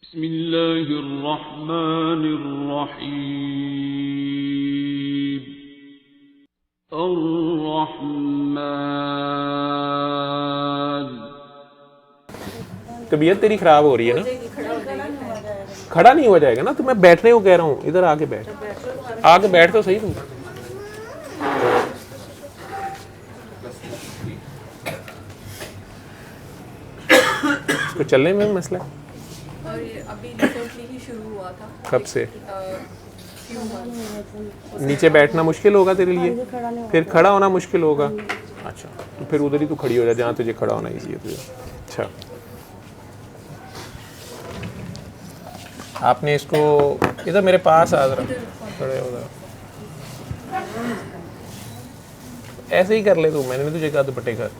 बिस्मिल्लाहिर्रहमानिर्रहीम। अर्रहमान। तबीयत तेरी खराब हो रही है ना? खड़ा नहीं हुआ जाएगा ना, तो मैं बैठने को कह रहा हूँ। इधर आके बैठ, आके बैठ तो सही तू। इसको चलने में भी मसला है। और ये अभी रिसेंटली ही शुरू हुआ था। कब से? few months। नीचे बैठना मुश्किल होगा तेरे लिए, फिर खड़ा होना मुश्किल होगा। अच्छा, तो फिर उधर ही तू खड़ी हो जा जहाँ तुझे खड़ा होना ईजी है तुझे। अच्छा, आपने इसको इधर मेरे पास आ जरा, खड़े हो जरा। ऐसे ही कर ले तू, मैंने तुझे कहा दुपट्टे कर।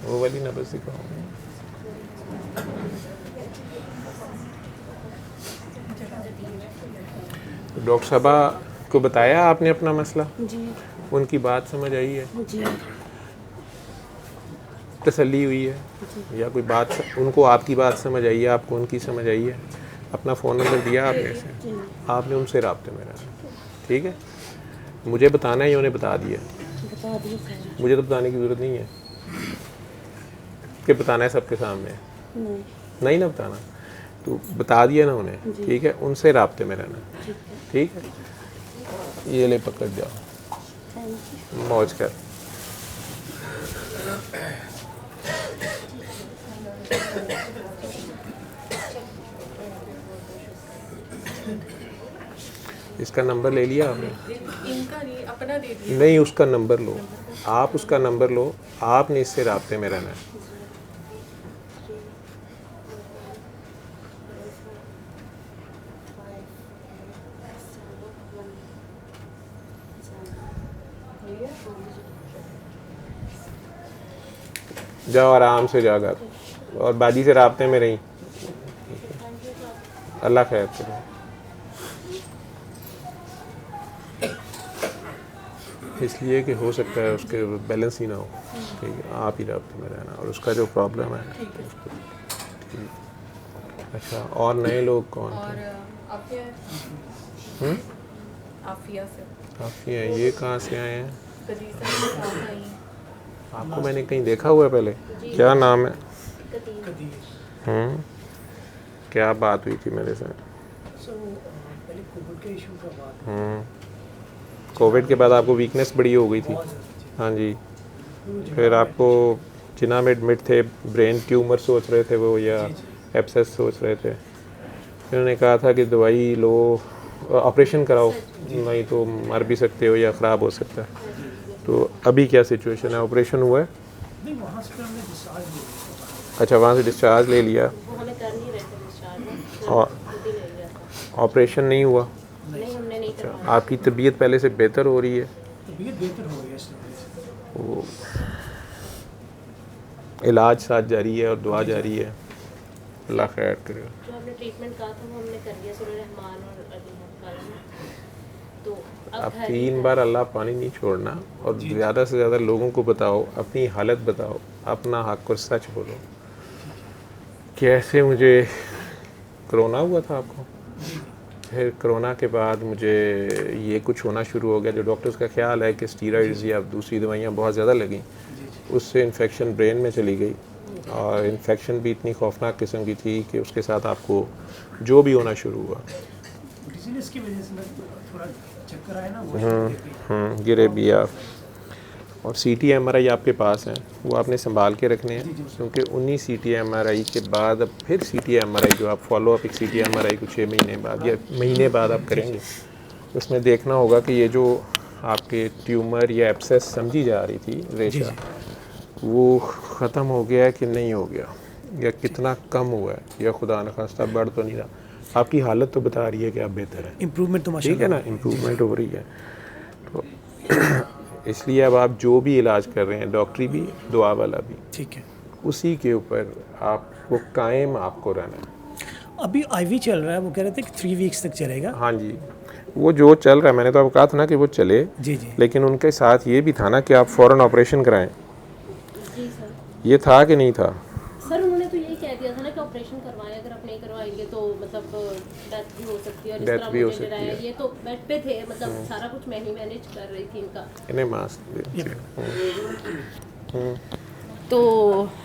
वो वाली नब्ज सिखाऊँ। डॉक्टर साहबा को बताया आपने अपना मसला? जी उनकी बात समझ आई है? जी तसल्ली हुई है? या कोई बात उनको आपकी बात समझ आई है, आपको उनकी समझ आई है? अपना फ़ोन नंबर दिया आपने से? आपने उनसे राब्ते में रहना, ठीक है? मुझे बताना है या उन्हें बता दिया? बता दिए सर। मुझे तो बताने की ज़रूरत नहीं है कि बताना है सबके सामने। नहीं नहीं ना बताना, तो बता दिया ना उन्हें, ठीक है? उनसे राब्ते में रहना, ठीक है? ये ले पकड़ जाओ, थैंक यू। मौज कर। इसका नंबर ले लिया आपने? इनका नहीं, अपना दे दिया। नहीं, उसका नंबर लो, आप उसका नंबर लो, आपने इससे राब्ते में रहना है। जाओ आराम से जाकर, और बाजी से राब्ते में रही। अल्लाह खैर करे। इसलिए कि हो सकता है उसके बैलेंस ही ना हो, ठीक है? आप ही राब्ते में रहना, और उसका जो प्रॉब्लम है उसको, ठीक। अच्छा, और नए लोग कौन और थे? आफिया आफिया से काफ़ी हैं। ये कहाँ से आए हैं? कदीसा के साथ आई हैं। आपको मैंने कहीं देखा हुआ है पहले? क्या नाम है? क्या बात हुई थी मेरे साथ? पहले कोविड के इशू का बात कोविड के बाद आपको वीकनेस बड़ी हो गई थी। हाँ जी, फिर आपको जिना में एडमिट थे, ब्रेन ट्यूमर सोच रहे थे वो, या एब्सेस सोच रहे थे। फिर उन्होंने कहा था कि दवाई लो, ऑपरेशन कराओ, नहीं तो मर भी सकते हो या ख़राब हो सकता है। तो अभी क्या सिचुएशन है? ऑपरेशन हुआ है? नहीं, वहाँ से हमने डिस्चार्ज लिया। अच्छा, वहाँ से डिस्चार्ज ले लिया, वो हमें कर नहीं रहे थे डिस्चार्ज, और खुद ही ले लिया था। ऑपरेशन नहीं हुआ? नहीं हमने नहीं अच्छा, करवाया। आपकी तबीयत पहले से बेहतर हो रही है? तबीयत बेहतर हो रही है इस वजह से। वो इलाज साथ जारी है और दुआ जारी है, अल्लाह खैर करे। जो हमने ट्रीटमेंट कहा था वो हमने कर लिया सूरह रहमान और अली हफ्तार में। तो अब घर 3 बार अल्लाह पानी नहीं छोड़ना, और ज़्यादा से ज़्यादा लोगों को बताओ, अपनी हालत बताओ, अपना हक और सच बोलो। कैसे मुझे कोरोना हुआ था आपको, फिर कोरोना के बाद मुझे ये कुछ होना शुरू हो गया, जो डॉक्टर्स का ख्याल है कि स्टीरॉइड्स या दूसरी दवाइयाँ बहुत ज़्यादा लगीं, उससे इन्फेक्शन ब्रेन में चली गई, और इन्फेक्शन भी इतनी खौफनाक किस्म की थी कि उसके साथ आपको जो भी होना शुरू हुआ। डिजीज की वजह से मैं थोड़ा चक्कर आया ना, वो गिरे भी आप। और CT MRI आपके पास हैं, वो आपने संभाल के रखने हैं, क्योंकि उन्हीं CT MRI के बाद अब फिर CT MRI जो आप फॉलो अप एक CT MRI कुछ 6 महीने बाद या महीने बाद आप करेंगे, उसमें देखना होगा कि ये जो आपके ट्यूमर या एब्सेस समझी जा रही थी रेशा, वो ख़त्म हो गया है कि नहीं हो गया, या कितना कम हुआ है, या खुदा न खास्ता बढ़ तो नहीं रहा। आपकी हालत तो बता रही है कि आप बेहतर है, इम्प्रूवमेंट तो ठीक है ना? इम्प्रूवमेंट हो रही है। तो इसलिए अब आप जो भी इलाज कर रहे हैं, डॉक्टरी भी, दुआ वाला भी, ठीक है। उसी के ऊपर आपको कायम आपको रहना है। अभी IV चल रहा है, वो कह रहे थे कि 3 वीक्स तक चलेगा। हाँ जी, वो जो चल रहा है, मैंने तो आपको कहा था ना कि वो चले, जी जी। लेकिन उनके साथ ये भी था ना कि आप फ़ौरन ऑपरेशन कराएं। जी सर। ये था कि नहीं था? सर उन्होंने तो यही कह दिया था ना कि ऑपरेशन करवाएं, अगर आप नहीं करवाएंगे तो मतलब डेथ भी हो सकती है, और इस Death तरह भी हो मुझे सकती डराया। है। ये तो बेड पे थे, मतलब सारा कुछ मैं ही मैनेज कर रही थी इनका। इन्हें मास्क तो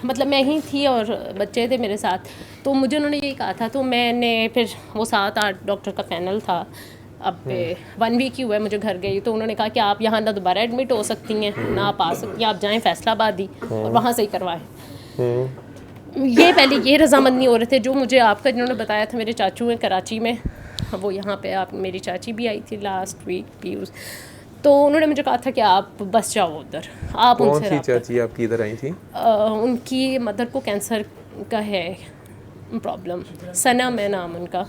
मतलब मैं ही थी और बच्चे थे मेरे साथ, तो मुझे उन्होंने यही कहा था। तो मैंने फिर वो 7-8 डॉक्टर का पैनल था। अब 1 वीक ही हुआ है मुझे घर गई, तो उन्होंने कहा कि आप यहाँ ना दोबारा एडमिट हो सकती हैं, ना आप आ सकती हैं, आप जाएँ फैसलाबाद ही और वहाँ से ही करवाएं। ये पहले ये रजामंद नहीं हो रहे थे जो मुझे आपका जिन्होंने बताया था, मेरे चाचू हैं कराची में, वो यहाँ पे आप मेरी चाची भी आई थी लास्ट वीक पीयूष, तो उन्होंने मुझे कहा था कि आप बस जाओ उधर, आप कौन उनसे सी रब्ता। चाची आपकी इधर आई थी? उनकी मदर को कैंसर का है प्रॉब्लम, सनम है नाम उनका,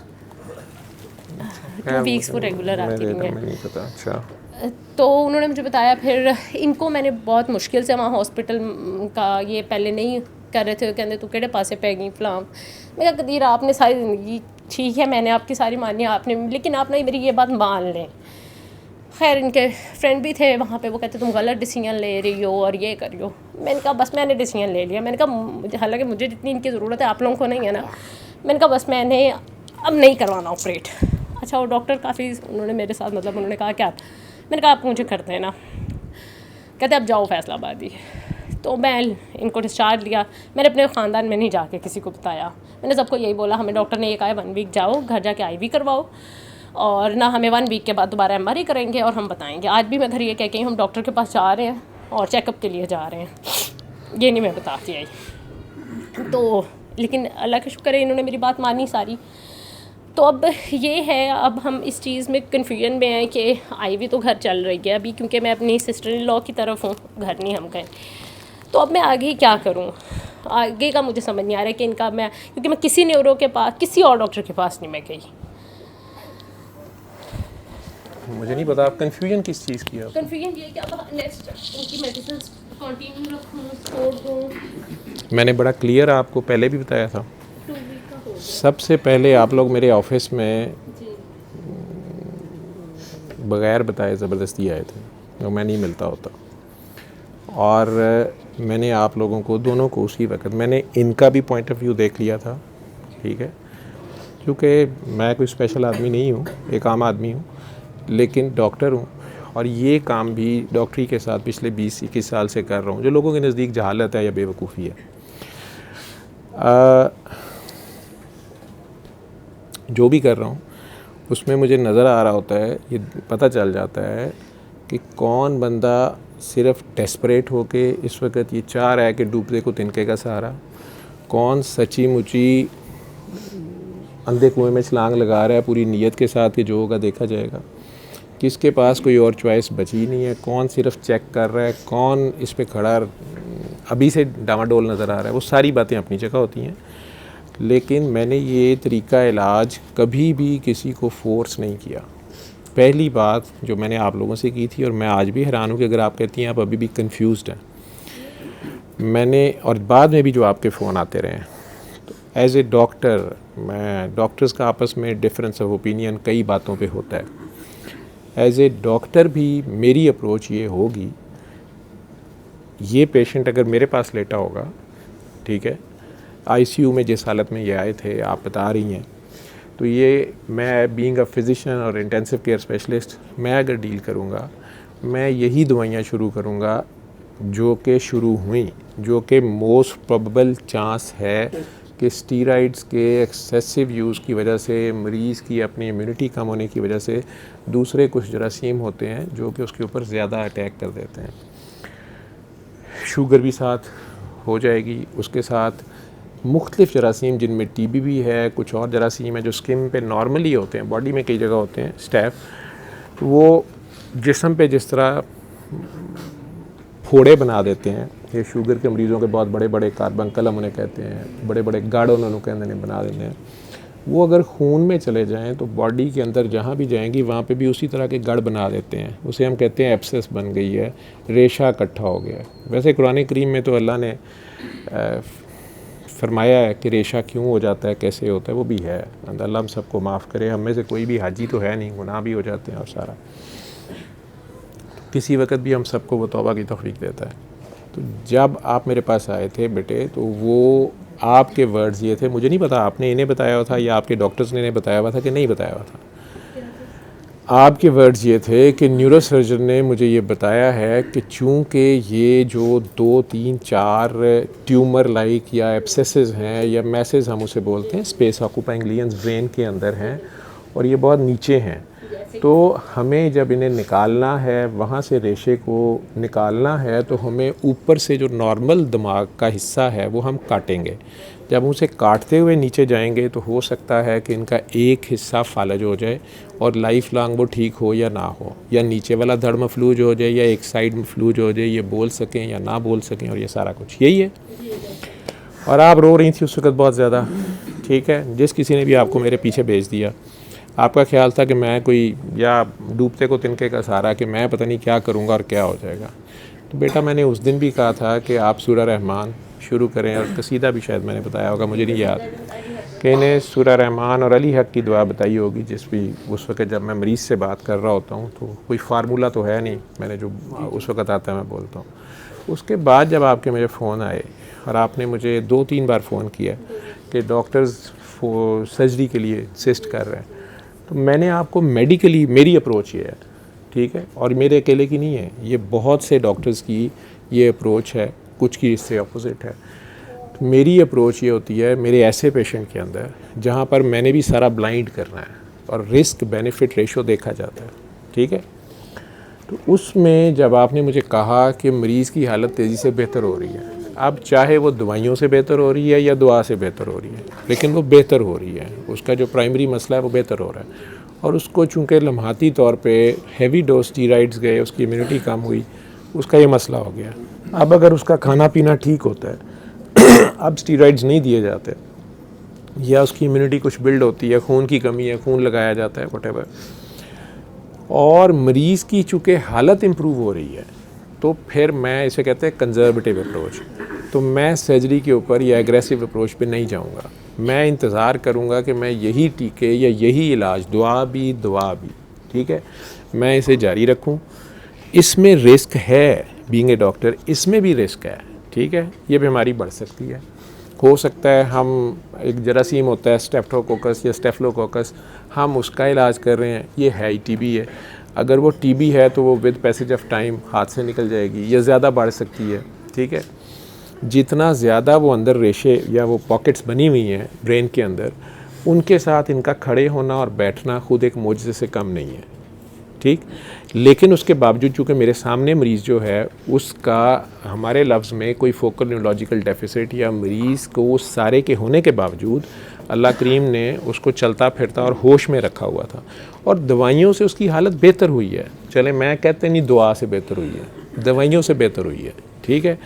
2 वीक्स वो रेगुलर आती रही हैं। नहीं पता। अच्छा। तो उन्होंने मुझे बताया, फिर इनको मैंने बहुत मुश्किल से वहाँ हॉस्पिटल का ये पहले नहीं कर रहे थे, कहते तू केड़े पासे पै गई फलाम। मैं कहा कदीर आपने सारी ज़िंदगी, ठीक है मैंने आपकी सारी मानी आपने, लेकिन आप ना मेरी ये बात मान लें। खैर इनके फ्रेंड भी थे वहाँ पे, वो कहते तुम गलत डिसीजन ले रही हो और ये कर रही हो। मैंने कहा बस मैंने डिसीजन ले लिया। मैंने कहा हालांकि मुझे जितनी इनकी ज़रूरत है आप लोगों को नहीं है ना, मैंने कहा बस मैंने अब नहीं करवाना ऑपरेट। अच्छा वो डॉक्टर काफ़ी उन्होंने मेरे साथ मतलब उन्होंने कहा क्या, मैंने कहा आप मुझे कर देना, कहते अब जाओ फैसलाबाद ही। तो मैं इनको डिस्चार्ज लिया, मैंने अपने ख़ानदान में नहीं जाके किसी को बताया, मैंने सबको यही बोला हमें डॉक्टर ने ये कहा है 1 वीक जाओ घर जाके IV करवाओ, और ना हमें 1 वीक के बाद दोबारा MRI करेंगे और हम बताएंगे। आज भी मैं घर ये कह के हम डॉक्टर के पास जा रहे हैं और चेकअप के लिए जा रहे हैं, ये नहीं मैं बताती आई। तो लेकिन अल्लाह का शुक्र है इन्होंने मेरी बात मानी सारी। तो अब ये है, अब हम इस चीज़ में कन्फ्यूजन में हैं कि IV तो घर चल रही है अभी, क्योंकि मैं अपनी सिस्टर इन लॉ की तरफ हूँ, घर नहीं हम गए। तो अब मैं आगे क्या करूँ, आगे का मुझे समझ नहीं आ रहा है कि इनका मैं, क्योंकि मैं किसी न्यूरो के पास, किसी और डॉक्टर के पास नहीं मैं गई। मुझे नहीं पता आप कंफ्यूजन किस चीज़ की है? कन्फ्यूजन ये कि अब नेक्स्ट उनकी मेडिसिन कंटिन्यू रखूँ, छोड़ दूँ। मैंने बड़ा क्लियर आपको पहले भी बताया था। 2 वीक का हो गया। सबसे पहले आप लोग मेरे ऑफिस में जी बग़ैर बताए ज़बरदस्ती आए थे, तो मैं नहीं मिलता होता। और मैंने आप लोगों को दोनों को उसी वक्त, मैंने इनका भी पॉइंट ऑफ व्यू देख लिया था, ठीक है, क्योंकि मैं कोई स्पेशल आदमी नहीं हूँ, एक आम आदमी हूँ, लेकिन डॉक्टर हूँ और ये काम भी डॉक्टरी के साथ पिछले 20-21 साल से कर रहा हूँ, जो लोगों के नज़दीक जहालत है या बेवकूफ़ी है। जो भी कर रहा हूँ उसमें मुझे नज़र आ रहा होता है, ये पता चल जाता है कि कौन बंदा सिर्फ डेस्परेट होके इस वक्त ये चाह रहा है कि डूबते को तिनके का सहारा, कौन सच्ची मुची अंधे कुएं में छलांग लगा रहा है पूरी नीयत के साथ कि जो होगा देखा जाएगा, किसके पास कोई और चॉइस बची नहीं है, कौन सिर्फ चेक कर रहा है, कौन इस पे खड़ा अभी से डामाडोल नज़र आ रहा है। वो सारी बातें अपनी जगह होती हैं, लेकिन मैंने ये तरीका इलाज कभी भी किसी को फोर्स नहीं किया। पहली बात जो मैंने आप लोगों से की थी, और मैं आज भी हैरान हूँ कि अगर आप कहती हैं आप अभी भी कंफ्यूज्ड हैं, मैंने, और बाद में भी जो आपके फ़ोन आते रहे हैं, तो एज ए डॉक्टर, मैं डॉक्टर्स का आपस में डिफरेंस ऑफ ओपिनियन कई बातों पे होता है, एज ए डॉक्टर भी मेरी अप्रोच ये होगी, ये पेशेंट अगर मेरे पास लेटा होगा, ठीक है, ICU में जिस हालत में ये आए थे आप बता रही हैं, तो ये मैं बीइंग अ फिजिशियन और इंटेंसिव केयर स्पेशलिस्ट, मैं अगर डील करूँगा, मैं यही दवाइयाँ शुरू करूँगा जो कि शुरू हुई, जो कि मोस्ट प्रोबेबल चांस है कि स्टीरॉइड्स के एक्सेसिव यूज़ की वजह से, मरीज़ की अपनी इम्यूनिटी कम होने की वजह से दूसरे कुछ जरासीम होते हैं जो कि उसके ऊपर ज़्यादा अटैक कर देते हैं। शुगर भी साथ हो जाएगी, उसके साथ मुख्तलिफ जरासीम जिनमें TB भी है, कुछ और जरासीम है जो स्किन पे नॉर्मली होते हैं, बॉडी में कई जगह होते हैं स्टैफ, वो जिस्म पे जिस तरह फोड़े बना देते हैं, ये शुगर के मरीज़ों के बहुत बड़े बड़े कार्बंकल हम उन्हें कहते हैं, बड़े बड़े गाढ़ उन्होंने कहते बना देते हैं, वो अगर खून में चले जाएं तो बॉडी के अंदर जहाँ भी जाएंगी वहाँ पे भी उसी तरह के गढ़ बना देते हैं, उसे हम कहते हैं एब्सेस बन गई है, रेशा इकट्ठा हो गया है। वैसे कुरान करीम में तो अल्लाह ने फरमाया है कि रेशा क्यों हो जाता है, कैसे होता है, वो भी है। अल्लाह हम सबको माफ़ करे। हम में से कोई भी हाजी तो है नहीं, गुनाह भी हो जाते हैं और सारा। किसी वक्त भी हम सबको वो तौबा की तौफीक देता है। तो जब आप मेरे पास आए थे बेटे, तो वो आपके वर्ड्स ये थे, मुझे नहीं पता आपने इन्हें बताया हुआ था या आपके डॉक्टर्स ने इन्हें बताया हुआ था कि नहीं बताया हुआ था। आपके वर्ड्स ये थे कि न्यूरोसर्जन ने मुझे ये बताया है कि चूँकि ये जो 2, 3, 4 ट्यूमर लाइक या एब्सेसेस हैं या मैसेज हम उसे बोलते हैं, स्पेस ऑक्यूपाइंग लीजन्स ब्रेन के अंदर हैं और ये बहुत नीचे हैं, तो हमें जब इन्हें निकालना है, वहाँ से रेशे को निकालना है, तो हमें ऊपर से जो नॉर्मल दिमाग का हिस्सा है वो हम काटेंगे। जब उसे काटते हुए नीचे जाएंगे तो हो सकता है कि इनका एक हिस्सा फालज हो जाए और लाइफ लॉन्ग वो ठीक हो या ना हो, या नीचे वाला धड़ मफलूज हो जाए या एक साइड मफलूज हो जाए, ये बोल सकें या ना बोल सकें, और ये सारा कुछ यही है। और आप रो रही थी उस वक्त बहुत ज़्यादा, ठीक है। जिस किसी ने भी आपको मेरे पीछे भेज दिया, आपका ख्याल था कि मैं कोई या डूबते को तिनके का सहारा, कि मैं पता नहीं क्या करूँगा और क्या हो जाएगा। तो बेटा मैंने उस दिन भी कहा था कि आप सूरह रहमान शुरू करें, और कसीदा भी शायद मैंने बताया होगा, मुझे नहीं याद, कि इन्हें सूरह रहमान और अली हक की दुआ बताई होगी। जिस भी उस वक्त जब मैं मरीज़ से बात कर रहा होता हूँ, तो कोई फार्मूला तो है नहीं, मैंने जो उस वक्त आता है मैं बोलता हूँ। उसके बाद जब आपके मेरे फ़ोन आए और आपने मुझे 2-3 बार फ़ोन किया कि डॉक्टर्स सर्जरी के लिए इंसिस्ट कर रहे हैं, तो मैंने आपको मेडिकली, मेरी अप्रोच ये है, ठीक है, और मेरे अकेले की नहीं है, ये बहुत से डॉक्टर्स की ये अप्रोच है, कुछ की इससे अपोजिट है। तो मेरी अप्रोच ये होती है मेरे ऐसे पेशेंट के अंदर जहाँ पर मैंने भी सारा ब्लाइंड करना है और रिस्क बेनिफिट रेशो देखा जाता है, ठीक है। तो उसमें जब आपने मुझे कहा कि मरीज़ की हालत तेज़ी से बेहतर हो रही है, अब चाहे वो दवाइयों से बेहतर हो रही है या दुआ से बेहतर हो रही है, लेकिन वो बेहतर हो रही है, उसका जो प्राइमरी मसला है वो बेहतर हो रहा है, और उसको चूँकि लम्हाती तौर पे हैवी डोज स्टीरॉइड्स गए, उसकी इम्यूनिटी कम हुई, उसका ये मसला हो गया। अब अगर उसका खाना पीना ठीक होता है अब स्टीरॉइड्स नहीं दिए जाते, या उसकी इम्यूनिटी कुछ बिल्ड होती है, खून की कमी है, खून लगाया जाता है, व्हाटएवर, और मरीज़ की चूँकि हालत इम्प्रूव हो रही है, तो फिर मैं इसे कहते हैं कंजर्वेटिव अप्रोच। तो मैं सर्जरी के ऊपर या एग्रेसिव अप्रोच पे नहीं जाऊंगा, मैं इंतज़ार करूंगा कि मैं यही टीके या यही इलाज, दुआ भी, ठीक है, मैं इसे जारी रखूं। इसमें रिस्क है, बीइंग ए डॉक्टर इसमें भी रिस्क है, ठीक है, ये बीमारी बढ़ सकती है। हो सकता है हम, एक जरासीम होता है स्टेप्टोकोकस या स्टेफलोकोकस, हम उसका इलाज कर रहे हैं, ये है ही टीबी है। अगर वो टीबी है तो वो विद पैसेज ऑफ टाइम हाथ से निकल जाएगी, ये ज़्यादा बढ़ सकती है, ठीक है। जितना ज़्यादा वो अंदर रेशे या वो पॉकेट्स बनी हुई हैं ब्रेन के अंदर, उनके साथ इनका खड़े होना और बैठना खुद एक मोजज़े से कम नहीं है, ठीक। लेकिन उसके बावजूद चूँकि मेरे सामने मरीज़ जो है उसका हमारे लफ्ज़ में कोई फोकल न्यूरोलॉजिकल डेफिसिट, या मरीज़ को उस सारे के होने के बावजूद अल्लाह करीम ने उसको चलता फिरता और होश में रखा हुआ था, और दवाइयों से उसकी हालत बेहतर हुई है। चले मैं कहते नहीं दुआ से बेहतर हुई है, दवाइयों से बेहतर हुई है, ठीक है।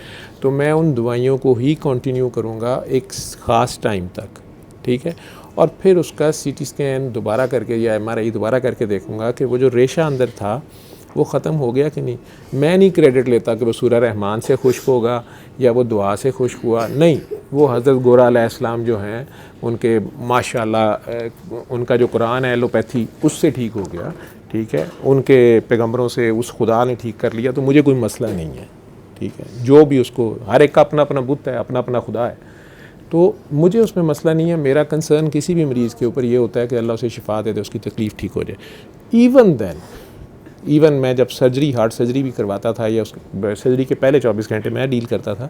तो मैं उन दवाइयों को ही कंटिन्यू करूँगा एक ख़ास टाइम तक, ठीक है, और फिर उसका सीटी स्कैन दोबारा करके या एमआरआई दोबारा करके देखूँगा कि वो जो रेशा अंदर था वो ख़त्म हो गया कि नहीं। मैं नहीं क्रेडिट लेता कि वो सूरह रहमान से खुश्क होगा या वो दुआ से खुश्क हुआ, नहीं, वो हज़रत गोरा अलैहिस्सलाम जो हैं उनके माशाल्लाह उनका जो कुरान है एलोपैथी उससे ठीक हो गया, ठीक है, उनके पैगंबरों से उस खुदा ने ठीक कर लिया, तो मुझे कोई मसला नहीं है, ठीक है। जो भी उसको, हर एक का अपना अपना बुत है, अपना अपना खुदा है, तो मुझे उसमें मसला नहीं है। मेरा कंसर्न किसी भी मरीज़ के ऊपर ये होता है कि अल्लाह उसे शिफा दे दे, उसकी तकलीफ़ ठीक हो जाए। इवन मैं जब सर्जरी, हार्ट सर्जरी भी करवाता था या उस सर्जरी के पहले 24 घंटे मैं डील करता था,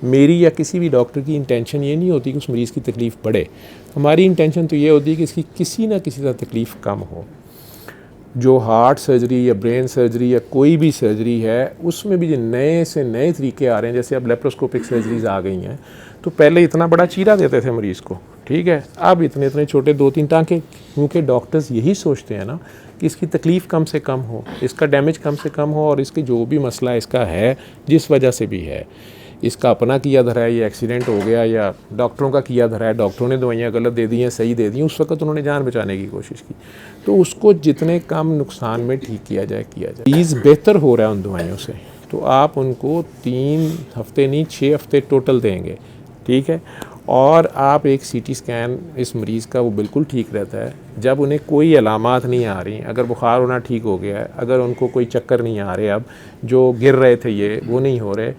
मेरी या किसी भी डॉक्टर की इंटेंशन ये नहीं होती कि उस मरीज़ की तकलीफ़ बढ़े। हमारी इंटेंशन तो ये होती है कि इसकी किसी ना किसी तरह तकलीफ़ कम हो। जो हार्ट सर्जरी या ब्रेन सर्जरी या कोई भी सर्जरी है, उसमें भी जो नए से नए तरीके आ रहे हैं, जैसे अब लेप्रोस्कोपिक सर्जरीज आ गई हैं, तो पहले इतना बड़ा चीरा देते थे मरीज़ को, ठीक है, अब इतने इतने छोटे 2-3 टाँके, क्योंकि डॉक्टर्स यही सोचते हैं ना कि इसकी तकलीफ़ कम से कम हो, इसका डैमेज कम से कम हो, और इसकी जो भी मसला इसका है, जिस वजह से भी है, इसका अपना किया धरा है, ये एक्सीडेंट हो गया या डॉक्टरों का किया धरा है, डॉक्टरों ने दवाइयाँ गलत दे दी हैं, सही दे दी, उस वक्त उन्होंने जान बचाने की कोशिश की, तो उसको जितने कम नुकसान में ठीक किया जाए। चीज़ बेहतर हो रहा है उन दवाइयों से, तो आप उनको 3 हफ्ते नहीं 6 हफ्ते टोटल देंगे, ठीक है, और आप एक सीटी स्कैन इस मरीज़ का वो बिल्कुल ठीक रहता है जब उन्हें कोई अलामात नहीं आ रही, अगर बुखार होना ठीक हो गया है, अगर उनको कोई चक्कर नहीं आ रहे, अब जो गिर रहे थे ये वो नहीं हो रहे,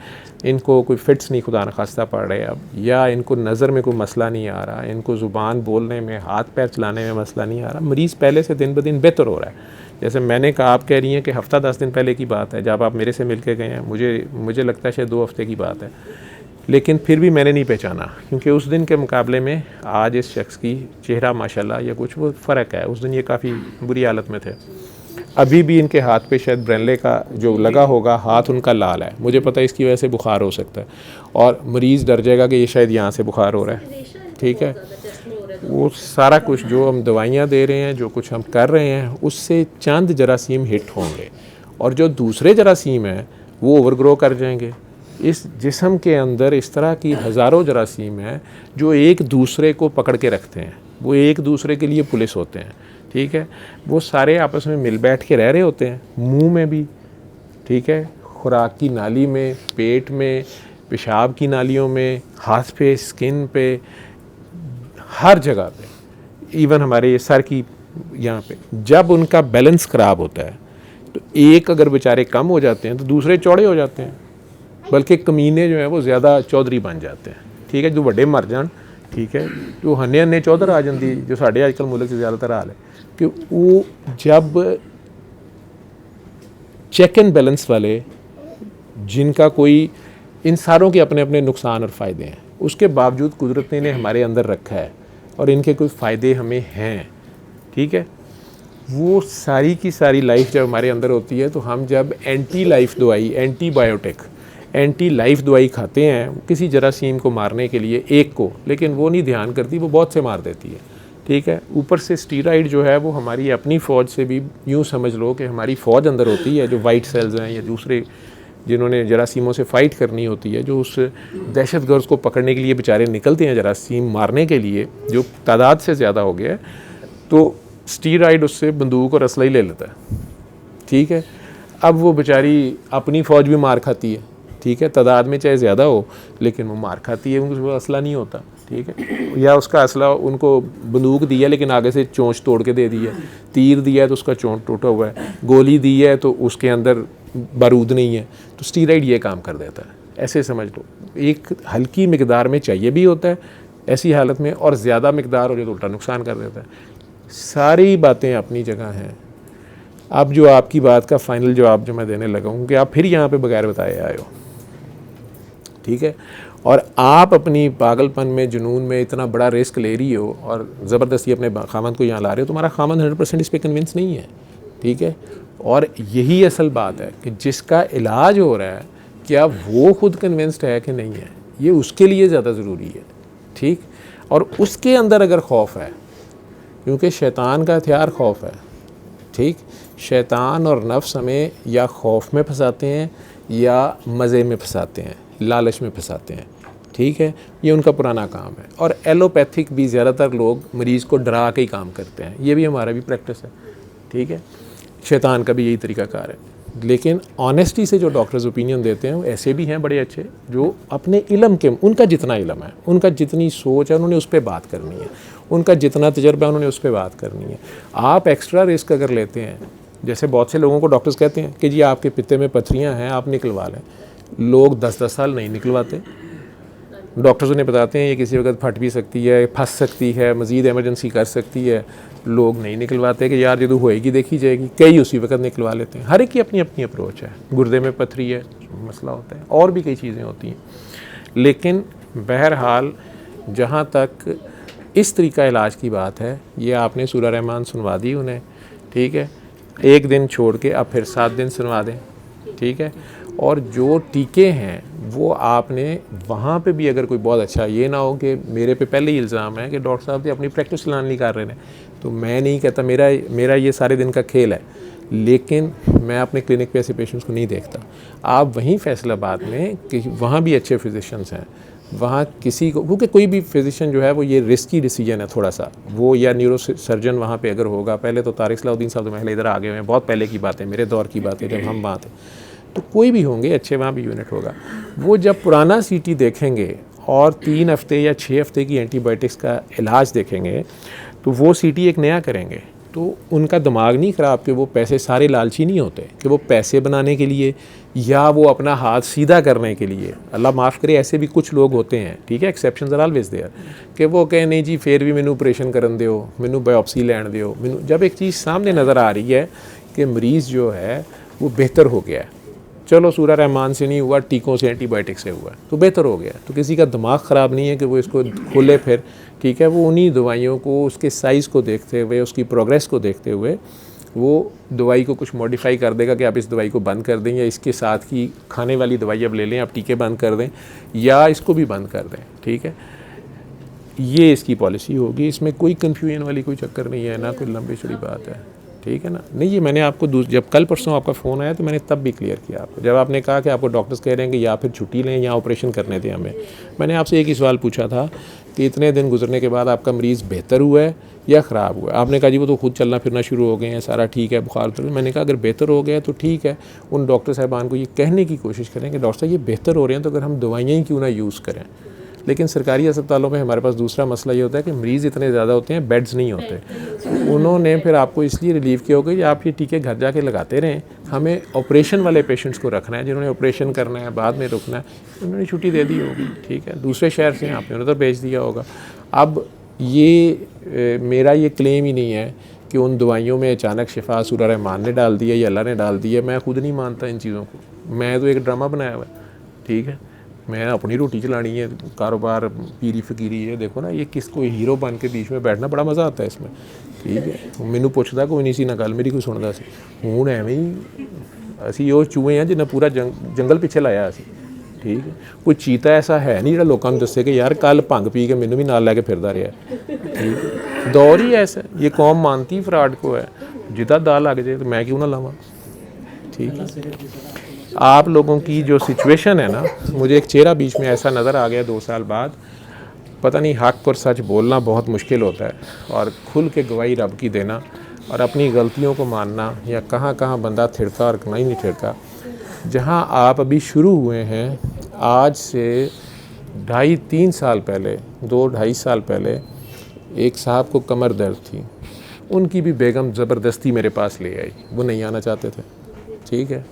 इनको कोई फिट्स नहीं खुदा न खास्ता पड़ रहे अब, या इनको नज़र में कोई मसला नहीं आ रहा, इनको ज़ुबान बोलने में, हाथ पैर चलाने में मसला नहीं आ रहा, मरीज़ पहले से दिन ब दिन बेहतर हो रहा है। जैसे मैंने कहा, आप कह रही हैं कि हफ़्ता 10 दिन पहले की बात है जब आप मेरे से मिल के गए हैं, मुझे लगता है शायद 2 हफ़्ते की बात है, लेकिन फिर भी मैंने नहीं पहचाना क्योंकि उस दिन के मुकाबले में आज इस शख्स की चेहरा माशाल्लाह या कुछ वो फ़र्क है। उस दिन ये काफ़ी बुरी हालत में थे, अभी भी इनके हाथ पे शायद ब्रेनले का जो लगा होगा, हाथ उनका लाल है, मुझे पता है इसकी वजह से बुखार हो सकता है और मरीज़ डर जाएगा कि ये शायद यहाँ से बुखार हो रहा है, ठीक है। वो सारा कुछ जो हम दवाइयाँ दे रहे हैं, जो कुछ हम कर रहे हैं, उससे चंद जरासीम हिट होंगे और जो दूसरे जरासीम हैं वो ओवरग्रो कर जाएंगे। इस जिस्म के अंदर इस तरह की हज़ारों जरासीम हैं जो एक दूसरे को पकड़ के रखते हैं, वो एक दूसरे के लिए पुलिस होते हैं, ठीक है। वो सारे आपस में मिल बैठ के रह रहे होते हैं, मुंह में भी, ठीक है, खुराक की नाली में, पेट में, पेशाब की नालियों में, हाथ पे, स्किन पे, हर जगह पे, इवन हमारे सर की यहाँ पे। जब उनका बैलेंस ख़राब होता है तो एक अगर बेचारे कम हो जाते हैं तो दूसरे चौड़े हो जाते हैं, बल्कि कमीने जो हैं वो ज़्यादा चौधरी बन जाते हैं, ठीक है। जो बड़े मर जान, ठीक है, जो हन्ने हन्ने चौधर आ जाती, जो साढ़े आजकल मुल्क से ज़्यादातर हाल है कि वो जब चेक एंड बैलेंस वाले, जिनका कोई, इन सारों के अपने अपने नुकसान और फ़ायदे हैं, उसके बावजूद कुदरत ने हमारे अंदर रखा है और इनके कुछ फ़ायदे हमें हैं, ठीक है। वो सारी की सारी लाइफ जब हमारे अंदर होती है तो हम जब एंटी लाइफ दवाई, एंटीबायोटिक, एंटी लाइफ दवाई खाते हैं किसी जरासीम को मारने के लिए, एक को, लेकिन वो नहीं ध्यान करती, वो बहुत से मार देती है, ठीक है। ऊपर से स्टीरॉइड जो है वो हमारी अपनी फ़ौज से भी, यूँ समझ लो कि हमारी फ़ौज अंदर होती है जो वाइट सेल्स हैं या दूसरे जिन्होंने जरासीमों से फ़ाइट करनी होती है, जो उस दहशतगर्द को पकड़ने के लिए बेचारे निकलते हैं जरासीम मारने के लिए, जो तादाद से ज़्यादा हो गया है, तो स्टीरॉइड उससे बंदूक और असला ही ले लेता है, ठीक है। अब वो बेचारी अपनी फ़ौज भी मार खाती है, ठीक है, तादाद में चाहे ज़्यादा हो लेकिन वो मार खाती है, उनको असला नहीं होता, ठीक है। या उसका असला, उनको बंदूक दी है लेकिन आगे से चोंच तोड़ के दे दी है, तीर दिया है तो उसका चोंच टूटा हुआ है, गोली दी है तो उसके अंदर बारूद नहीं है, तो स्टीरॉइड ये काम कर देता है। ऐसे समझ लो, एक हल्की मिकदार में चाहिए भी होता है ऐसी हालत में, और ज़्यादा मिकदार हो जाए तो उल्टा नुकसान कर देता है। सारी बातें अपनी जगह हैं। अब जो आपकी बात का फाइनल जवाब जो मैं देने लगा हूँ कि आप फिर यहाँ पे बगैर बताए आए हो, ठीक है, और आप अपनी पागलपन में, जुनून में इतना बड़ा रिस्क ले रही हो और ज़बरदस्ती अपने खामद को यहाँ ला रहे हो, तुम्हारा खामद 100% इस पर कन्विंस नहीं है, ठीक है। और यही असल बात है कि जिसका इलाज हो रहा है, क्या वो खुद कन्विंस्ड है कि नहीं है, ये उसके लिए ज़्यादा ज़रूरी है, ठीक। और उसके अंदर अगर खौफ है, क्योंकि शैतान का हथियार खौफ है, ठीक। शैतान और नफ्स हमें या खौफ में फंसाते हैं या मज़े में फंसाते हैं, लालच में फंसाते हैं, ठीक है। ये उनका पुराना काम है। और एलोपैथिक भी ज़्यादातर लोग मरीज़ को डरा के ही काम करते हैं, ये भी हमारा भी प्रैक्टिस है, ठीक है। शैतान का भी यही तरीक़ाकार है। लेकिन ऑनेस्टी से जो डॉक्टर्स ओपिनियन देते हैं वो ऐसे भी हैं बड़े अच्छे, जो अपने इल्म के, उनका जितना इल्म है, उनका जितनी सोच है, उन्होंने उस पर बात करनी है, उनका जितना तजर्बा है उन्होंने उस पर बात करनी है। आप एक्स्ट्रा रिस्क अगर लेते हैं, जैसे बहुत से लोगों को डॉक्टर्स कहते हैं कि जी आपके पित्ते में पथरियाँ हैं, आप निकलवा लें, लोग 10-10 साल नहीं निकलवाते। डॉक्टर्स उन्हें बताते हैं ये किसी वक्त फट भी सकती है, फंस सकती है, मज़ीद एमरजेंसी कर सकती है, लोग नहीं निकलवाते कि यार जो होएगी देखी जाएगी, कई उसी वक्त निकलवा लेते हैं। हर एक की अपनी अपनी अप्रोच है। गुर्दे में पथरी है, मसला होता है, और भी कई चीज़ें होती हैं। लेकिन बहरहाल जहाँ तक इस तरीका इलाज की बात है, ये आपने सूरह रहमान सुनवा दी उन्हें, ठीक है, एक दिन छोड़ के अब फिर 7 दिन सुनवा दें, ठीक है। और जो टीके हैं वो आपने वहाँ पे भी, अगर कोई बहुत अच्छा, ये ना हो कि मेरे पे पहले ही इल्ज़ाम है कि डॉक्टर साहब अपनी प्रैक्टिस चलाने नहीं कर रहे हैं, तो मैं नहीं कहता, मेरा ये सारे दिन का खेल है, लेकिन मैं अपने क्लिनिक पे ऐसे पेशेंट्स को नहीं देखता। आप वहीं फैसलाबाद में, कि वहाँ भी अच्छे फिजिशियंस हैं, वहाँ किसी को, क्योंकि कोई भी फिजिशियन जो है वो ये रिस्की डिसीजन है थोड़ा सा, वो या न्यूरो सर्जन वहाँ पे अगर होगा, पहले तो तारिक सलाउद्दीन साहब तो पहले इधर आ गए हैं, बहुत पहले की बात है, मेरे दौर की बात है जब हम वहाँ थे, तो कोई भी होंगे अच्छे, वहाँ भी यूनिट होगा। वो जब पुराना सीटी देखेंगे और 3 हफ्ते या 6 हफ्ते की एंटीबायोटिक्स का इलाज देखेंगे तो वो सीटी एक नया करेंगे। तो उनका दिमाग नहीं ख़राब कि वो पैसे, सारे लालची नहीं होते कि वो पैसे बनाने के लिए या वो अपना हाथ सीधा करने के लिए, अल्लाह माफ़ करे ऐसे भी कुछ लोग होते हैं, ठीक है, एक्सेप्शंस आर ऑलवेज देयर, कि वो कहे नहीं जी फिर भी मैनू ऑपरेशन करन दिओ, मैनू बायोप्सी लैन दिओ, मैनू। जब एक चीज़ सामने नज़र आ रही है कि मरीज़ जो है वो बेहतर हो गया है, चलो सूरह रहमान से नहीं हुआ, टीकों से, एंटीबायोटिक से हुआ, तो बेहतर हो गया, तो किसी का दिमाग ख़राब नहीं है कि वो इसको खोले फिर, ठीक है। वो उन्हीं दवाइयों को, उसके साइज़ को देखते हुए, उसकी प्रोग्रेस को देखते हुए वो दवाई को कुछ मॉडिफाई कर देगा कि आप इस दवाई को बंद कर दें, या इसके साथ की खाने वाली दवाई अब ले लें, आप टीके बंद कर दें, या इसको भी बंद कर दें, ठीक है। ये इसकी पॉलिसी होगी, इसमें कोई कन्फ्यूजन वाली कोई चक्कर नहीं है, ना कोई लंबी चौड़ी बात है, ठीक है ना। नहीं, ये मैंने आपको जब कल परसों आपका फ़ोन आया तो मैंने तब भी क्लियर किया आपको, जब आपने कहा कि आपको डॉक्टर्स कह रहे हैं कि या फिर छुट्टी लें या ऑपरेशन करने दें हमें, मैंने आपसे एक ही सवाल पूछा था कि इतने दिन गुजरने के बाद आपका मरीज़ बेहतर हुआ है या ख़राब हुआ है। आपने कहा जी वो तो खुद चलना फिरना शुरू हो गए हैं, सारा ठीक है, बुखार तो। मैंने कहा अगर बेहतर हो गया तो ठीक है, उन डॉक्टर साहिबान को ये कहने की कोशिश करें कि डॉक्टर साहब ये बेहतर हो रहे हैं तो अगर हम दवाइयाँ ही क्यों ना यूज़ करें। लेकिन सरकारी अस्पतालों में हमारे पास दूसरा मसला ये होता है कि मरीज़ इतने ज़्यादा होते हैं, बेड्स नहीं होते। उन्होंने फिर आपको इसलिए रिलीव किया होगा कि आप ये टीके घर जाके लगाते रहें, हमें ऑपरेशन वाले पेशेंट्स को रखना है, जिन्होंने ऑपरेशन करना है, बाद में रुकना है, उन्होंने छुट्टी दे दी होगी, ठीक है, दूसरे शहर से आपने उन्हें तो भेज दिया होगा। अब ये मेरा ये क्लेम ही नहीं है कि उन दवाइयों में अचानक शिफा सूरह रहमान ने डाल दिया या अल्लाह ने डाल दिया, मैं खुद नहीं मानता इन चीज़ों को, मैं तो एक ड्रामा बनाया हुआ है, ठीक है। मैं अपनी रोटी चलानी है, कारोबार, पीरी फकीरी है, देखो ना ये किसको हीरो बन के बीच में बैठना बड़ा मज़ा आता है इसमें, ठीक है। मैनू पुछदा कोई नहीं सी ना गल मेरी कोई सुनदा सी, हुण एवें ही असी वो चूहे हैं जिन्हें पूरा जंगल पिछे लाया असी, ठीक है। कोई चीता ऐसा है नहीं जो लोगों को दसे कि यार कल भंग पी के मैनू भी नाल लैके फिरदा रहा, ठीक है। दौर ही ऐसा, ये कौम मानती फ्रॉड को है, जिदा दा लग जाए तो मैं क्यों ना लावां, ठीक है। आप लोगों की जो सिचुएशन है ना, मुझे एक चेहरा बीच में ऐसा नज़र आ गया 2 साल बाद, पता नहीं, हक पर सच बोलना बहुत मुश्किल होता है और खुल के गवाही रब की देना और अपनी गलतियों को मानना, या कहाँ कहाँ बंदा थिड़का और कहीं नहीं थिड़का। जहाँ आप अभी शुरू हुए हैं, आज से 2.5-3 साल पहले, 2-2.5 साल पहले एक साहब को कमर दर्द थी, उनकी भी बेगम ज़बरदस्ती मेरे पास ले आई, वो नहीं आना चाहते थे, ठीक है।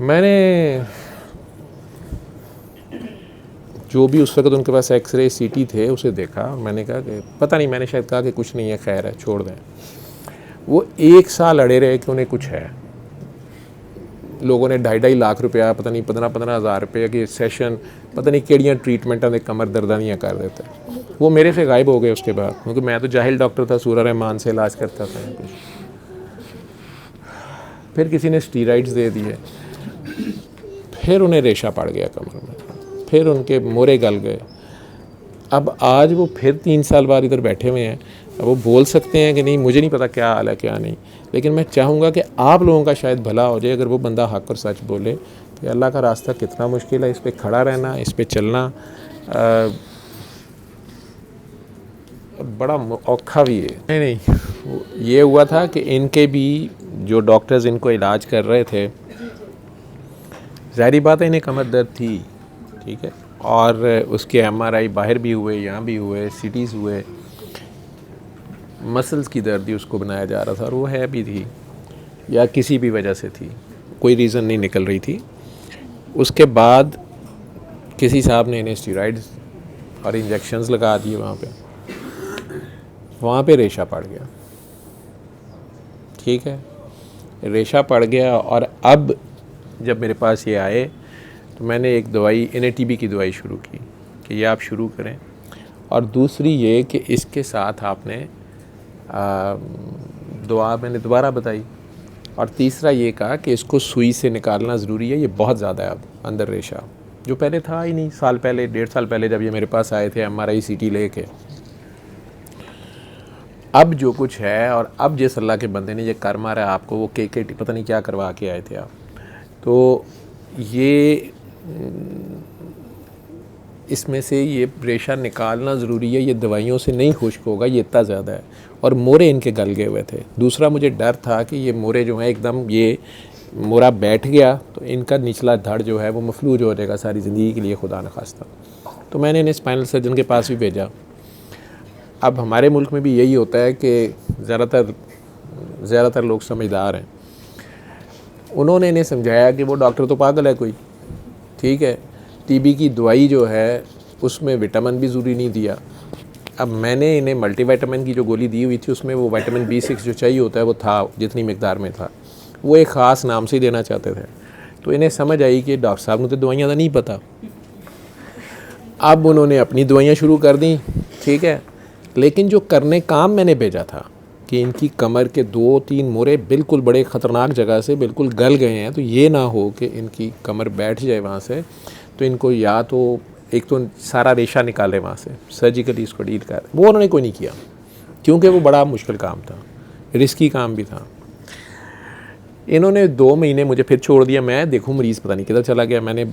मैंने जो भी उस वक्त उनके पास एक्सरे सीटी थे उसे देखा, मैंने कहा कि पता नहीं, मैंने शायद कहा कि कुछ नहीं है, खैर है, छोड़ दें। वो 1 साल अड़े रहे कि उन्हें कुछ है। लोगों ने 2.5 लाख रुपया, पता नहीं 15-15 हज़ार रुपये की सेशन, पता नहीं केड़ियाँ ट्रीटमेंटां दे कमर दर्दां कर देते। वो मेरे से गायब हो गए उसके बाद, क्योंकि मैं तो जाहिल डॉक्टर था, सूरह रहमान से इलाज करता था। फिर किसी ने स्टीराइड्स दे दिए, फिर उन्हें रेशा पड़ गया कमर में, फिर उनके मोरे गल गए। अब आज वो फिर 3 साल बाद इधर बैठे हुए हैं। अब वो बोल सकते हैं कि नहीं, मुझे नहीं पता क्या हाल है क्या नहीं, लेकिन मैं चाहूँगा कि आप लोगों का शायद भला हो जाए अगर वो बंदा हक और सच बोले कि अल्लाह का रास्ता कितना मुश्किल है, इस पर खड़ा रहना, इस पर चलना बड़ा औखा भी है। नहीं, ये हुआ था कि इनके भी जो डॉक्टर्स इनको इलाज कर रहे थे, ज़ाहिर बात है इन्हें कमर दर्द थी, ठीक है, और उसके MRI बाहर भी हुए, यहाँ भी हुए, CTs हुए, मसल्स की दर्द ही उसको बनाया जा रहा था, और वो है भी थी या किसी भी वजह से थी, कोई रीज़न नहीं निकल रही थी। उसके बाद किसी साहब ने इन्हें स्टीरॉइड्स और इंजेक्शंस लगा दिए, वहाँ पे रेशा पड़ गया, ठीक है, रेशा पड़ गया। और अब जब मेरे पास ये आए तो मैंने एक दवाई, इन्हें TB की दवाई शुरू की कि ये आप शुरू करें, और दूसरी ये कि इसके साथ आपने दुआ मैंने दोबारा बताई, और तीसरा ये कहा कि इसको सुई से निकालना ज़रूरी है, ये बहुत ज़्यादा है अब अंदर रेशा, जो पहले था ही नहीं। साल पहले, 1.5 साल पहले जब ये मेरे पास आए थे MRI CT लेके, अब जो कुछ है, और अब जिस अल्लाह के बंदे ने ये कर मारा है आपको, वो KKT पता नहीं क्या करवा के आए थे आप, तो ये इसमें से ये रेशा निकालना ज़रूरी है, ये दवाइयों से नहीं खुश्क होगा, ये इतना ज़्यादा है, और मोरे इनके गल गए हुए थे। दूसरा मुझे डर था कि ये मोरे जो हैं एकदम, ये मोरा बैठ गया तो इनका निचला धड़ जो है वो मफलूज हो जाएगा सारी ज़िंदगी के लिए, खुदा न खास्ता। तो मैंने इन्हें स्पाइनल सर्जन के पास भी भेजा। अब हमारे मुल्क में भी यही होता है कि ज़्यादातर लोग समझदार हैं। उन्होंने इन्हें समझाया कि वो डॉक्टर तो पागल है कोई, ठीक है, टीबी की दवाई जो है उसमें विटामिन भी ज़रूरी नहीं दिया। अब मैंने इन्हें मल्टीविटामिन की जो गोली दी हुई थी उसमें वो विटामिन B6 जो चाहिए होता है वो था, जितनी मिकदार में था, वो एक ख़ास नाम से ही देना चाहते थे। तो इन्हें समझ आई कि डॉक्टर साहब ने तो दवाइयाँ का नहीं पता। अब उन्होंने अपनी दवाइयाँ शुरू कर दी, ठीक है, लेकिन जो करने काम मैंने भेजा था कि इनकी कमर के 2-3 मोरे बिल्कुल बड़े ख़तरनाक जगह से बिल्कुल गल गए हैं, तो ये ना हो कि इनकी कमर बैठ जाए वहाँ से, तो इनको या तो एक तो सारा रेशा निकाले वहाँ से, सर्जिकली इसको डील कर, वो उन्होंने कोई नहीं किया क्योंकि वो बड़ा मुश्किल काम था, रिस्की काम भी था। इन्होंने 2 महीने मुझे फिर छोड़ दिया। मैं देखूँ मरीज़ पता नहीं किधर चला गया। मैंने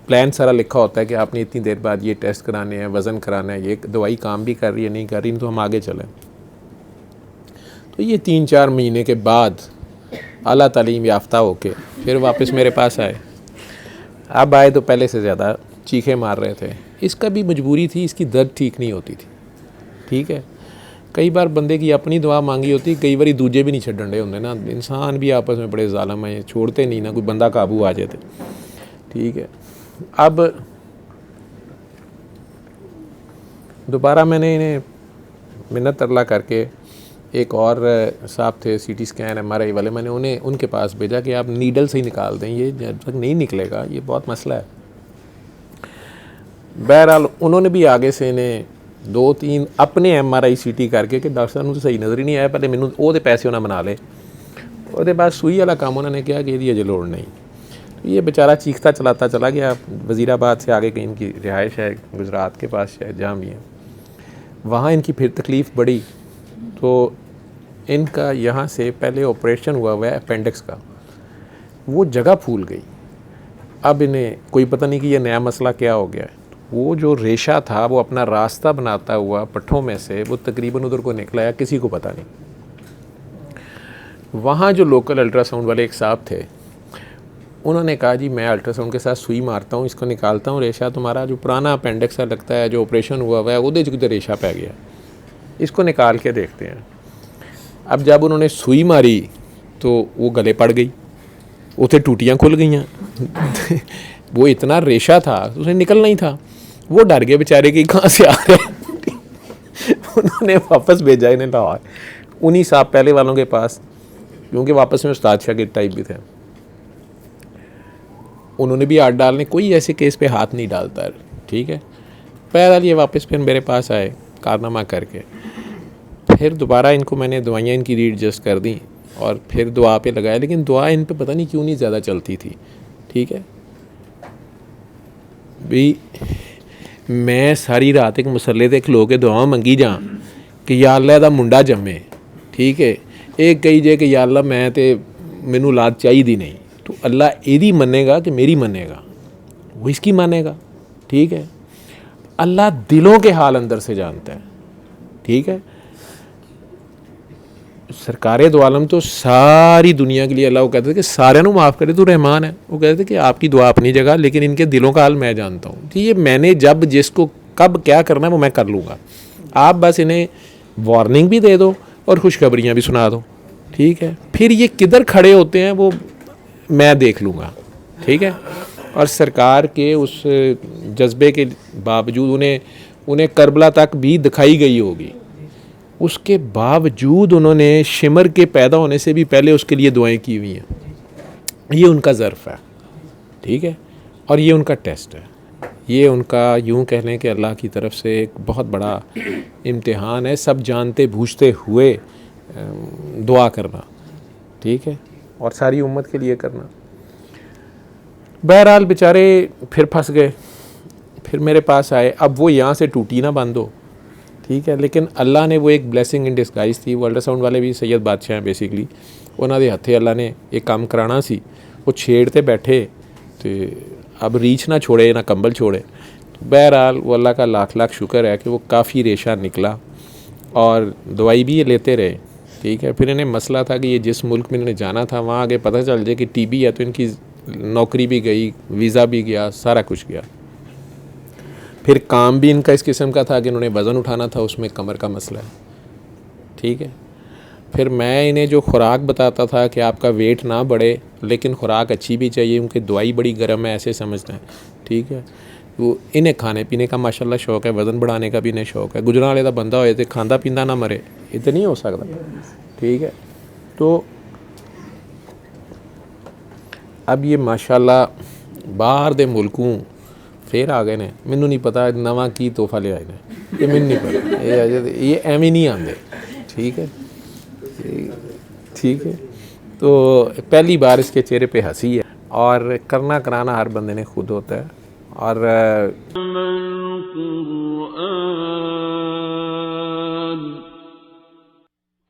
प्लान सारा लिखा होता है कि आपने इतनी देर बाद ये टेस्ट कराने हैं, वज़न कराना है, ये दवाई काम भी कर रही है नहीं कर रही, तो हम आगे चलें। तो ये 3-4 महीने के बाद आला तालीम याफ्ता होके फिर वापस मेरे पास आए। अब आए तो पहले से ज़्यादा चीखे मार रहे थे। इसका भी मजबूरी थी, इसकी दर्द ठीक नहीं होती थी, ठीक है। कई बार बंदे की अपनी दुआ मांगी होती, कई बार दूजे भी नहीं छड्डन डे होंगे ना। इंसान भी आपस में बड़े ज़ालिम हैं, छोड़ते नहीं ना, कोई बंदा काबू आ जाए तो, ठीक है। अब दोबारा मैंने इन्हें मिन्नत तरला करके, एक और साहब थे CT स्कैन MRI वाले, मैंने उन्हें उनके पास भेजा कि आप नीडल से ही निकाल दें, ये जब तक नहीं निकलेगा ये बहुत मसला है। बहरहाल उन्होंने भी आगे से इन्हें 2-3 अपने MRI CT करके कि डॉक्टर साहब तो सही नज़र ही नहीं आया, पहले मैनू वो पैसे उन्हें बना ले, वो बाद सूई वाला काम उन्होंने किया कि ये लोड़ नहीं। तो ये बेचारा चीखता चलाता चला गया। वज़ीराबाद से आगे कहीं इनकी रिहाइश है, गुजरात के पास शायद जहाँ भी है, वहाँ इनकी फिर तकलीफ़ बढ़ी। तो इनका यहाँ से पहले ऑपरेशन हुआ है अपेंडिक्स का, वो जगह फूल गई। अब इन्हें कोई पता नहीं कि ये नया मसला क्या हो गया है। वो जो रेशा था वो अपना रास्ता बनाता हुआ पट्ठों में से वो तकरीबन उधर को निकला है, किसी को पता नहीं। वहाँ जो लोकल अल्ट्रासाउंड वाले एक साहब थे, उन्होंने कहा जी मैं अल्ट्रासाउंड के साथ सुई मारता हूँ, इसको निकालता हूँ, रेशा तुम्हारा जो पुराना अपेंडिक्स सा लगता है, जो ऑपरेशन हुआ हुआ है वो जो रेशा पै गया, इसको निकाल के देखते हैं। अब जब उन्होंने सुई मारी तो वो गले पड़ गई, उसे टूटियाँ खुल गई। वो इतना रेशा था उसे निकलना ही था। वो डर गए बेचारे कि कहाँ से आ रहे। उन्होंने वापस भेजा इन्हें लाहौर, उन्हीं साहब पहले वालों के पास, क्योंकि वापस में उस्ताद शागिर्द टाइप भी थे। उन्होंने भी हाथ डालने, कोई ऐसे केस पे हाथ नहीं डालता, ठीक है। बहरहाल ये वापस फिर मेरे पास आए कारनामा करके। फिर दोबारा इनको मैंने दवाइयाँ इनकी रीएडजस्ट कर दी और फिर दुआ पे लगाया, लेकिन दुआ इन पे पता नहीं क्यों नहीं ज़्यादा चलती थी, ठीक है। भी मैं सारी रात एक मसले ते खलो के दुआ मंगी जा कि या अल्लाह दा मुंडा जम्मे, ठीक है। एक कही जे कि या अल्लाह मैं ते मैनू औलाद चाहिए नहीं, तो अल्लाह एदी मनेगा कि मेरी मनेगा, वो इसकी मानेगा, ठीक है। अल्लाह दिलों के हाल अंदर से जानता है, ठीक है। सरकारे दो आलम तो सारी दुनिया के लिए अल्लाह वो कहते थे कि सारे को माफ़ करे, तो रहमान है। वो कहते थे कि आपकी दुआ अपनी जगह, लेकिन इनके दिलों का हाल मैं जानता हूँ, ठीक है। मैंने जब जिसको कब क्या करना है वो मैं कर लूँगा, आप बस इन्हें वार्निंग भी दे दो और खुशखबरियाँ भी सुना दो, ठीक है। फिर ये किधर खड़े होते हैं वो मैं देख लूँगा, ठीक है। और सरकार के उस जज्बे के बावजूद उन्हें करबला तक भी दिखाई गई होगी, उसके बावजूद उन्होंने शिमर के पैदा होने से भी पहले उसके लिए दुआएं की हुई हैं। ये उनका ज़र्फ़ है, ठीक है, और ये उनका टेस्ट है। ये उनका यूँ कह लें कि अल्लाह की तरफ से एक बहुत बड़ा इम्तिहान है, सब जानते बूझते हुए दुआ करना, ठीक है, और सारी उम्मत के लिए करना। बहरहाल बेचारे फिर फंस गए, फिर मेरे पास आए। अब वो यहाँ से टूटी ना बंद हो, ठीक है, लेकिन अल्लाह ने वो एक ब्लेसिंग इन डिस्गाइज थी। वो अल्ट्रासाउंड वाले भी सैयद बादशाह हैं बेसिकली, उन्होंने हथे अल्लाह ने एक काम कराना सी, वो छेड़ते बैठे तो अब रीछ ना छोड़े ना कंबल छोड़े। तो बहरहाल वो अल्लाह का लाख लाख शुक्र है कि वो काफ़ी रेशा निकला और दवाई भी ये लेते रहे, ठीक है। फिर इन्हें मसला था कि ये जिस मुल्क में इन्हें जाना था वहाँ आगे पता चल जाए कि टीबी है, तो इनकी नौकरी भी गई, वीज़ा भी गया, सारा कुछ गया। फिर काम भी इनका इस किस्म का था कि इन्होंने वज़न उठाना था, उसमें कमर का मसला है, ठीक है। फिर मैं इन्हें जो खुराक बताता था कि आपका वेट ना बढ़े लेकिन खुराक अच्छी भी चाहिए, उनकी दवाई बड़ी गर्म है ऐसे समझते हैं, ठीक है। वो इन्हें खाने पीने का माशाल्लाह शौक़ है, वज़न बढ़ाने का भी इन्हें शौक़ है। गुजरां वाले का बंदा होए तो खांदा पींदा ना मरे, ये तो नहीं हो सकता, ठीक है। तो अब ये माशाल्लाह बाहर दे मुल्कों फिर आ गए ने, मैनू नहीं पता नवा की तोहफा ले आए ने, ये मैनू नहीं पता, ये एवं नहीं आते, ठीक है, ठीक है। तो पहली बार इसके चेहरे पे हंसी है, और करना कराना हर बंदे ने खुद होता है। और